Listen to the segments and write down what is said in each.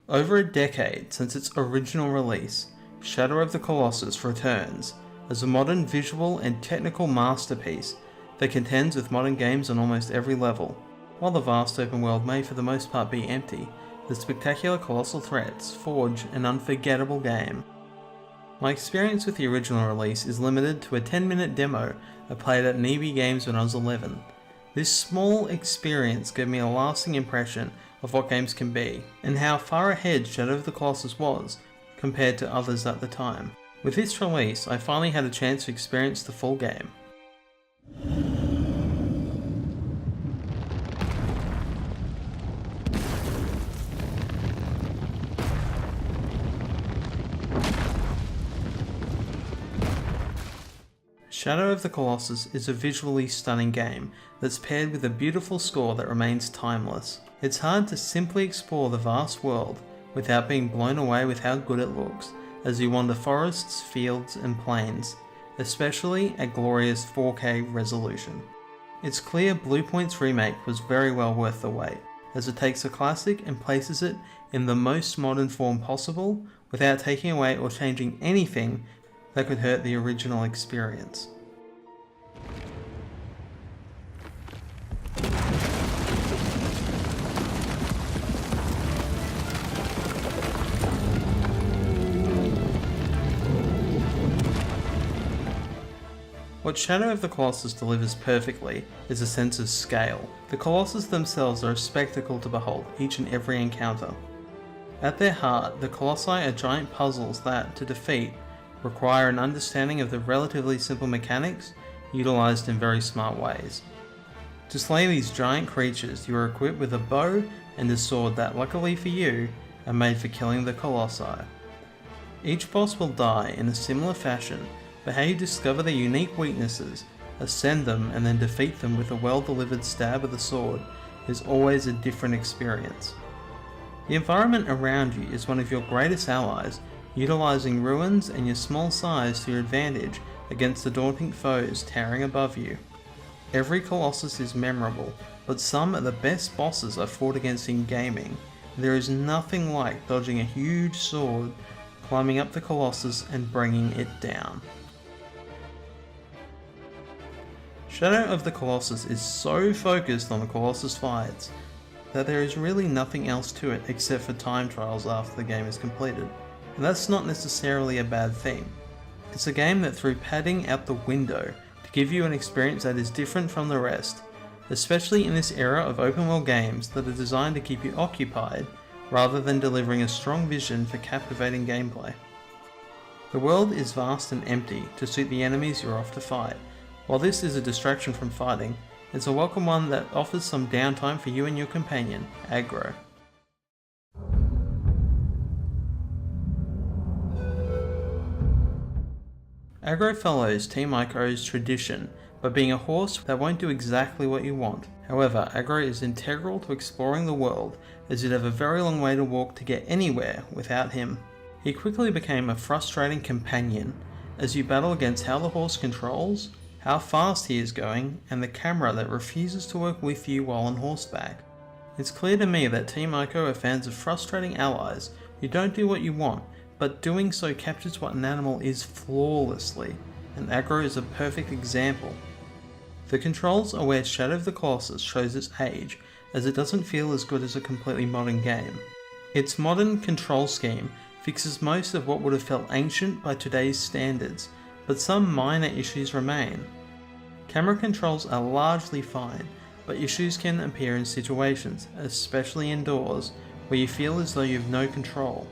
Over a decade since its original release, Shadow of the Colossus returns as a modern visual and technical masterpiece that contends with modern games on almost every level. While the vast open world may for the most part be empty, the spectacular colossal threats forge an unforgettable game. My experience with the original release is limited to a 10-minute demo I played at EB Games when I was 11. This small experience gave me a lasting impression of what games can be, and how far ahead Shadow of the Colossus was compared to others at the time. With this release, I finally had a chance to experience the full game. Shadow of the Colossus is a visually stunning game that's paired with a beautiful score that remains timeless. It's hard to simply explore the vast world without being blown away with how good it looks as you wander forests, fields and plains, especially at glorious 4K resolution. Its clear Bluepoint's remake was very well worth the wait, as it takes a classic and places it in the most modern form possible without taking away or changing anything that could hurt the original experience. What Shadow of the Colossus delivers perfectly is a sense of scale. The Colossus themselves are a spectacle to behold each and every encounter. At their heart, the Colossi are giant puzzles that, to defeat, require an understanding of the relatively simple mechanics utilised in very smart ways. To slay these giant creatures, you are equipped with a bow and a sword that, luckily for you, are made for killing the Colossi. Each boss will die in a similar fashion, but how you discover their unique weaknesses, ascend them and then defeat them with a well-delivered stab of the sword is always a different experience. The environment around you is one of your greatest allies, utilising ruins and your small size to your advantage against the daunting foes towering above you. Every Colossus is memorable, but some are the best bosses I've fought against in gaming. There is nothing like dodging a huge sword, climbing up the Colossus and bringing it down. Shadow of the Colossus is so focused on the Colossus fights that there is really nothing else to it except for time trials after the game is completed. And that's not necessarily a bad thing. It's a game that threw padding out the window to give you an experience that is different from the rest, especially in this era of open world games that are designed to keep you occupied rather than delivering a strong vision for captivating gameplay. The world is vast and empty to suit the enemies you're off to fight. While this is a distraction from fighting, it's a welcome one that offers some downtime for you and your companion, Aggro. Aggro follows Team Ico's tradition by being a horse that won't do exactly what you want. However, Aggro is integral to exploring the world, as you'd have a very long way to walk to get anywhere without him. He quickly became a frustrating companion, as you battle against how the horse controls, how fast he is going, and the camera that refuses to work with you while on horseback. It's clear to me that Team Ico are fans of frustrating allies who don't do what you want, but doing so captures what an animal is flawlessly, and Aggro is a perfect example. The controls are where Shadow of the Colossus shows its age, as it doesn't feel as good as a completely modern game. Its modern control scheme fixes most of what would have felt ancient by today's standards, but some minor issues remain. Camera controls are largely fine, but issues can appear in situations, especially indoors, where you feel as though you have no control.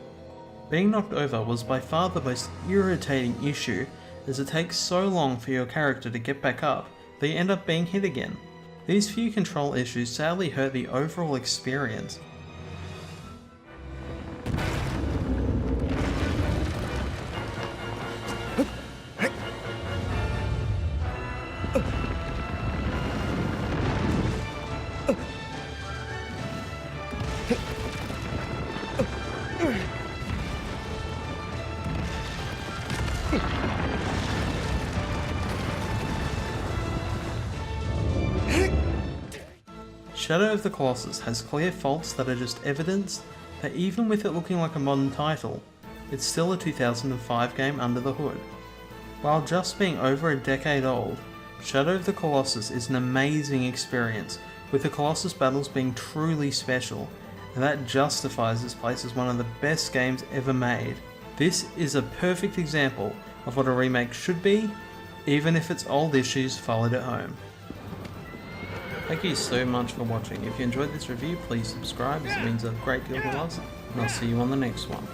Being knocked over was by far the most irritating issue, as it takes so long for your character to get back up that you end up being hit again. These few control issues sadly hurt the overall experience. Shadow of the Colossus has clear faults that are just evidence that even with it looking like a modern title, it's still a 2005 game under the hood. While just being over a decade old, Shadow of the Colossus is an amazing experience, with the Colossus battles being truly special, and that justifies its place as one of the best games ever made. This is a perfect example of what a remake should be, even if its old issues followed it home. Thank you so much for watching. If you enjoyed this review, please subscribe as it means a great deal to us, and I'll see you on the next one.